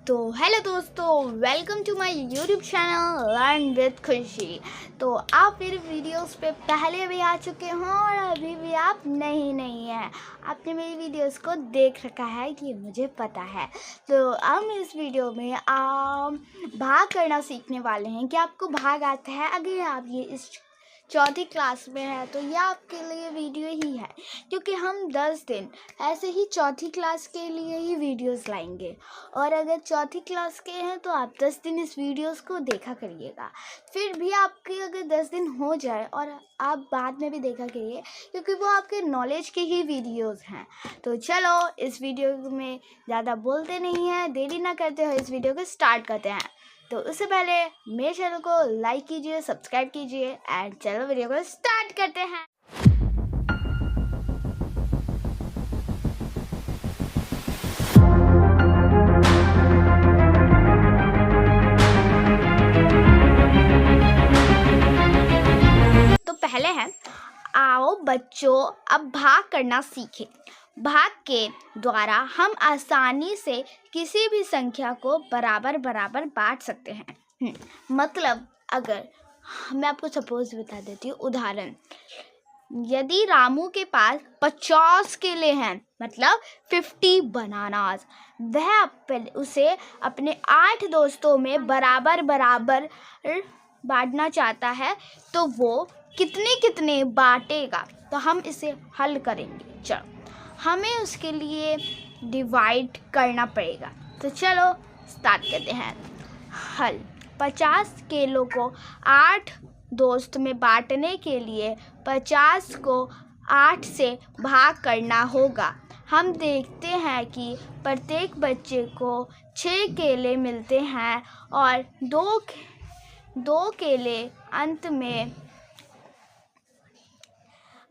तो हेलो दोस्तों, welcome to my YouTube channel learn with Khushi. तो आप मेरे वीडियोस पे पहले भी आ चुके हों और अभी भी आप नहीं हैं, आपने मेरी वीडियोस को देख रखा है, ये मुझे पता है। तो हम इस वीडियो में भाग करना सीखने वाले हैं कि आपको भाग आता है। अगर आप ये इस चौथी क्लास में है तो यह आपके लिए वीडियो ही है, क्योंकि हम 10 दिन ऐसे ही चौथी क्लास के लिए ही वीडियोस लाएंगे। और अगर चौथी क्लास के हैं तो आप 10 दिन इस वीडियोस को देखा करिएगा। फिर भी आपके अगर 10 दिन हो जाए और आप बाद में भी देखा करिए, क्योंकि वो आपके नॉलेज के ही वीडियोस हैं। तो चलो इस वीडियो में ज़्यादा बोलते नहीं हैं, देरी ना करते हुए इस वीडियो को स्टार्ट करते हैं। तो उससे पहले मेरे चैनल को लाइक कीजिए, सब्सक्राइब कीजिए एंड चलो वीडियो को स्टार्ट करते हैं। तो पहले है, आओ बच्चों अब भाग करना सीखें। भाग के द्वारा हम आसानी से किसी भी संख्या को बराबर बराबर बांट सकते हैं। मतलब अगर मैं आपको सपोज बता देती हूँ, उदाहरण, यदि रामू के पास 50 केले हैं, मतलब 50 बनानास, वह उसे अपने 8 दोस्तों में बराबर बराबर बांटना चाहता है, तो वो कितने कितने बांटेगा। तो हम इसे हल करेंगे। चलो, हमें उसके लिए डिवाइड करना पड़ेगा। तो चलो स्टार्ट करते हैं। हल 50 केलों को 8 दोस्त में बांटने के लिए 50 को 8 से भाग करना होगा। हम देखते हैं कि प्रत्येक बच्चे को 6 केले मिलते हैं और दो केले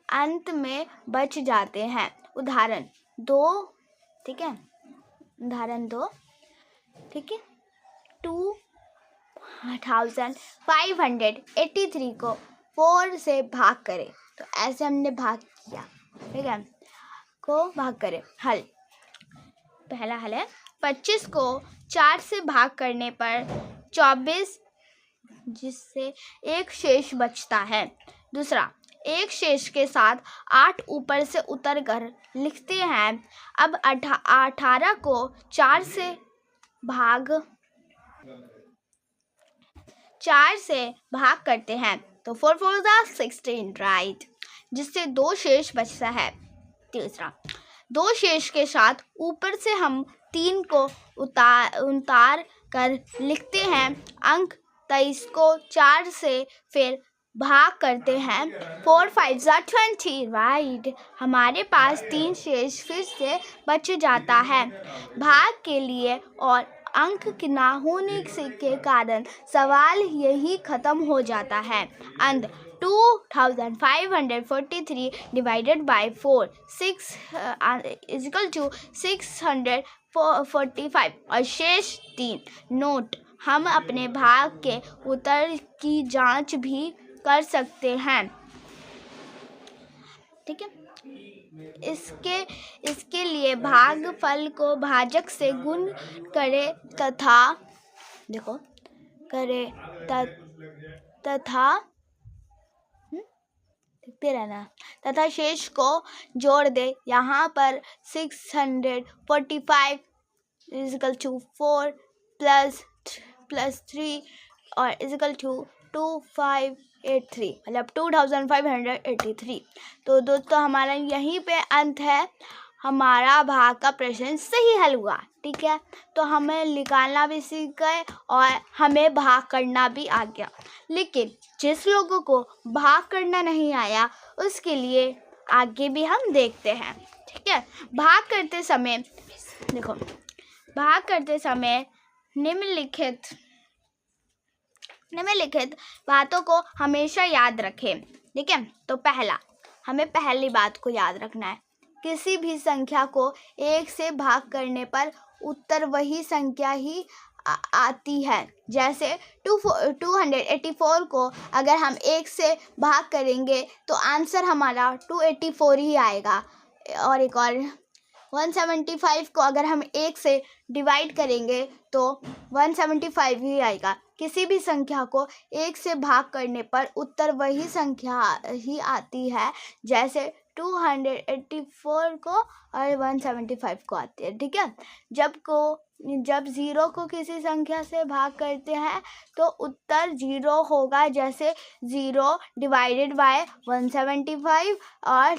अंत में बच जाते हैं। उदाहरण 2, ठीक है, उदाहरण 2, ठीक है, 2583 को 4 से भाग करें। तो ऐसे हमने भाग किया, ठीक है, को भाग करें। हल, पहला हल है 25 को 4 से भाग करने पर 24, जिससे एक शेष बचता है। दूसरा, एक शेष के साथ 8 ऊपर से उतर कर लिखते हैं। अब 18 को 4 से भाग करते हैं, तो 4 4 16, राइट, जिससे 2 शेष बचता है। तीसरा, 2 शेष के साथ ऊपर से हम 3 को उतार कर लिखते हैं। अंक 23 को 4 से फिर भाग करते हैं। 4 5 20, राइट, हमारे पास 3 शेष फिर से बच जाता है। भाग के लिए और अंक के ना होने के कारण सवाल यही खत्म हो जाता है। अंत 2543 divided by 4 is equal to 645 और शेष 3। नोट, हम अपने भाग के उत्तर की जांच भी कर सकते हैं, ठीक है। इसके लिए भागफल को भाजक से गुण करें तथा देखते रहना, तथा शेष को जोड़ दे। यहाँ पर 645 इज इक्वल टू 4 प्लस 3 और इज इक्वल टू 2583, मतलब 2583। तो दोस्तों हमारा यहीं पे अंत है। हमारा भाग का प्रश्न सही हल हुआ, ठीक है। तो हमें निकालना भी सीख गए और हमें भाग करना भी आ गया। लेकिन जिस लोगों को भाग करना नहीं आया, उसके लिए आगे भी हम देखते हैं, ठीक है। भाग करते समय निम्नलिखित बातों को हमेशा याद रखें, ठीक है। तो पहला, हमें पहली बात को याद रखना है, किसी भी संख्या को 1 से भाग करने पर उत्तर वही संख्या ही आती है। जैसे 284 को अगर हम 1 से भाग करेंगे तो आंसर हमारा 284 ही आएगा। और एक और 175 को अगर हम 1 से डिवाइड करेंगे तो 175 ही आएगा। किसी भी संख्या को 1 से भाग करने पर उत्तर वही संख्या ही आती है जैसे 284 को और 175 को आती है। ठीक है, जब 0 को किसी संख्या से भाग करते हैं तो उत्तर 0 होगा, जैसे 0 डिवाइडेड बाय 175 और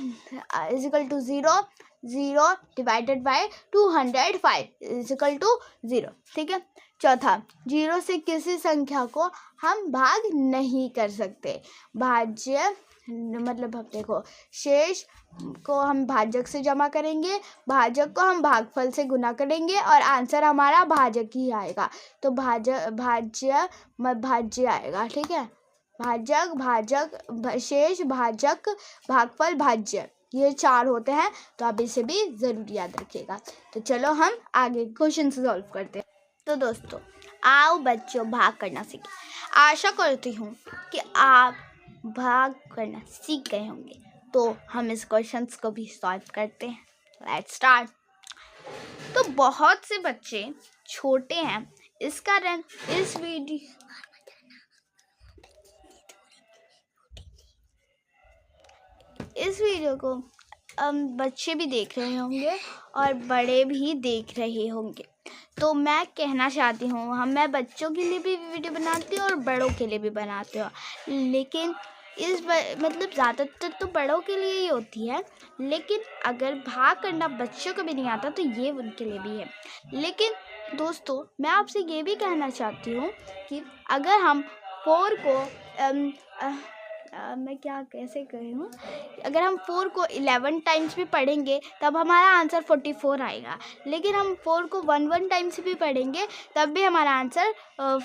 is equal to 0, 0 divided by 205 is equal to 0। ठीक है, चौथा, 0 से किसी संख्या को हम भाग नहीं कर सकते। भाज्य मतलब अब देखो, शेष को हम भाजक से जमा करेंगे, भाजक को हम भागफल से गुना करेंगे और आंसर हमारा भाजक ही आएगा। तो भाज्य आएगा। ठीक है, भाजक शेष, भाजक, भागफल, भाज्य, ये 4 होते हैं, तो आप इसे भी ज़रूर याद रखिएगा। तो चलो हम आगे क्वेश्चन सॉल्व करते हैं। तो दोस्तों, आओ बच्चों भाग करना सीखें। आशा करती हूँ कि आप भाग करना सीख गए होंगे। तो हम इस क्वेश्चंस को भी सॉल्व करते हैं। Let's start. तो बहुत से बच्चे छोटे हैं, इस कारण इस वीडियो को बच्चे भी देख रहे होंगे और बड़े भी देख रहे होंगे। तो मैं कहना चाहती हूँ, मैं बच्चों के लिए भी वीडियो बनाती हूँ और बड़ों के लिए भी बनाती हूँ, लेकिन मतलब ज़्यादातर तो बड़ों के लिए ही होती है, लेकिन अगर भाग करना बच्चों को भी नहीं आता तो ये उनके लिए भी है। लेकिन दोस्तों, मैं आपसे ये भी कहना चाहती हूँ कि अगर हम 4 को मैं क्या कैसे कहूँ, अगर हम 4 को 11 टाइम्स भी पढ़ेंगे तब हमारा आंसर 44 आएगा, लेकिन हम 4 को 1 टाइम्स भी पढ़ेंगे तब भी हमारा आंसर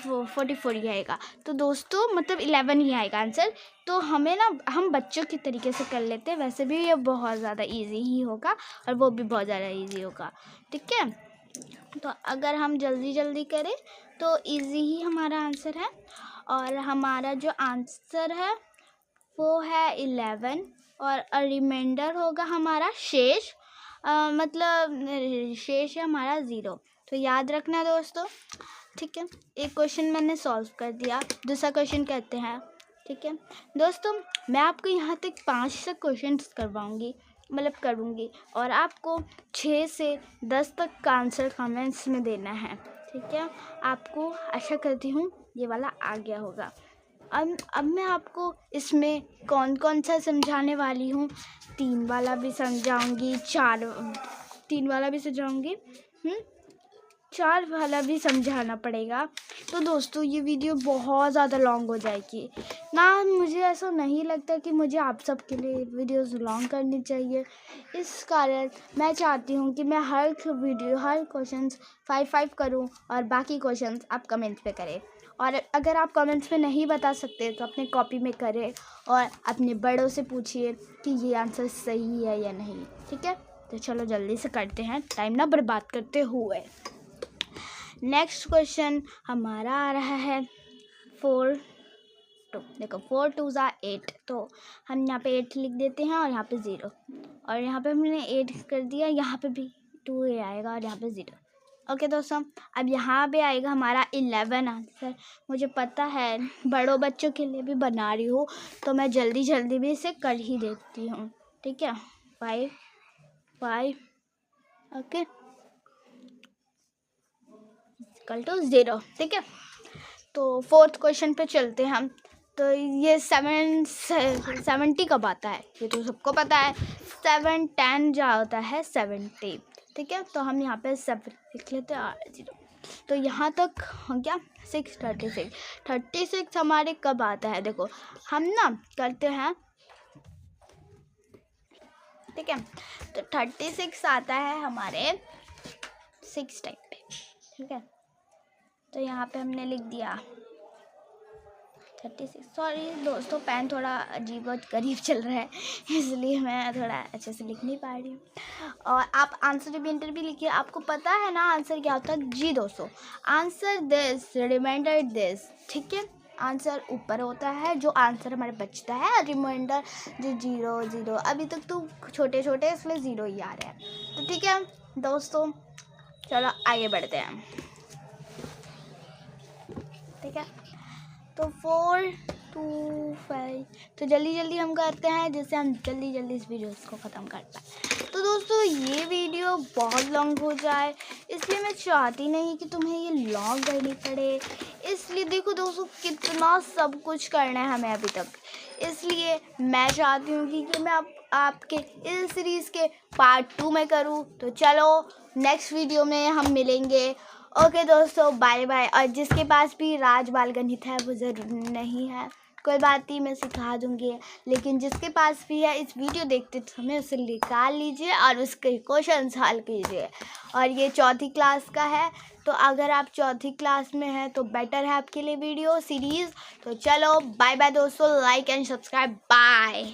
44 ही आएगा। तो दोस्तों मतलब 11 ही आएगा आंसर। तो हमें ना, हम बच्चों के तरीके से कर लेते हैं, वैसे भी ये बहुत ज़्यादा ईजी ही होगा और वो भी बहुत ज़्यादा ईजी होगा। ठीक है, तो अगर हम जल्दी करें तो ईजी ही हमारा आंसर है, और हमारा जो आंसर है वो है 11 और रिमाइंडर होगा हमारा शेष, मतलब शेष है हमारा 0। तो याद रखना दोस्तों। ठीक है, एक क्वेश्चन मैंने सॉल्व कर दिया, दूसरा क्वेश्चन कहते हैं। ठीक है दोस्तों, मैं आपको यहाँ तक 5 तक क्वेश्चन करूँगी और आपको 6 से 10 तक का आंसर कमेंट्स में देना है। ठीक है, आपको आशा करती हूँ ये वाला आ गया होगा। अब मैं आपको इसमें कौन सा समझाने वाली हूँ। 3 वाला भी समझाऊंगी, 3 वाला भी समझाऊंगी, 4 वाला भी समझाना पड़ेगा। तो दोस्तों ये वीडियो बहुत ज़्यादा लॉन्ग हो जाएगी ना। मुझे ऐसा नहीं लगता कि मुझे आप सब के लिए वीडियोस लॉन्ग करनी चाहिए। इस कारण मैं चाहती हूँ कि मैं हर क्वेश्चंस 5 करूँ और बाकी क्वेश्चंस आप कमेंट पे करें। और अगर आप कमेंट्स में नहीं बता सकते तो अपने कॉपी में करें और अपने बड़ों से पूछिए कि ये आंसर सही है या नहीं। ठीक है, तो चलो जल्दी से करते हैं, टाइम ना बर्बाद करते हुए। नेक्स्ट क्वेश्चन हमारा आ रहा है 4 2। देखो 4 2 ज़ा 8, तो हम यहाँ पे 8 लिख देते हैं और यहाँ पे 0, और यहाँ पे हमने 8 कर दिया, यहाँ पे भी 2 आएगा और यहाँ पे 0। ओके दोस्तों, अब यहाँ पे आएगा हमारा 11 आंसर। मुझे पता है बड़ों बच्चों के लिए भी बना रही हूँ, तो मैं जल्दी भी इसे कर ही देती हूँ। ठीक है, 5 ओके इक्वल टू 0। ठीक है, तो 4th क्वेश्चन पे चलते हैं हम। तो ये 70 कब आता है ये तो सबको पता है। 7 10 जो होता है 70। ठीक है, तो हम यहाँ पे 7 लिख लेते हैं और 0। तो यहाँ तक हो गया 36 हमारे कब आता है। देखो हम ना करते हैं। ठीक है, तो 36 आता है हमारे 6 टाइम पे। ठीक है, तो यहाँ पे हमने लिख दिया 36। सॉरी दोस्तों, पेन थोड़ा अजीब और गरीब चल रहा है, इसलिए मैं थोड़ा अच्छे से लिख नहीं पा रही हूँ। और आप आंसर रिमाइंडर भी लिखिए। आपको पता है ना आंसर क्या होता है। जी दोस्तों, आंसर दिस, रिमाइंडर दिस। ठीक है, आंसर ऊपर होता है, जो आंसर हमारे बचता है, रिमाइंडर जो 0 0। अभी तक तो छोटे इसलिए 0 ही आ रहा है। तो ठीक है, दोस्तों चलो आगे बढ़ते हैं, ठीक है। तो 4 2 5 तो जल्दी जल्दी हम करते हैं, जिससे हम जल्दी जल्दी इस वीडियो को ख़त्म कर पाए। तो दोस्तों ये वीडियो बहुत लॉन्ग हो जाए, इसलिए मैं चाहती नहीं कि तुम्हें ये लॉन्ग करनी पड़े। इसलिए देखो दोस्तों कितना सब कुछ करना है हमें अभी तक, इसलिए मैं चाहती हूँ कि मैं आपके इस सीरीज़ के पार्ट 2 में करूँ। तो चलो नेक्स्ट वीडियो में हम मिलेंगे। ओके दोस्तों, बाय बाय। और जिसके पास भी राज बाल गणित है वो ज़रूर नहीं है, कोई बात नहीं, मैं सिखा दूँगी। लेकिन जिसके पास भी है, इस वीडियो देखते समय उसे निकाल लीजिए और उसके क्वेश्चन हल कीजिए। और ये 4th क्लास का है, तो अगर आप 4th क्लास में हैं तो बेटर है आपके लिए वीडियो सीरीज़। तो चलो बाय बाय दोस्तों, लाइक एंड सब्सक्राइब, बाय।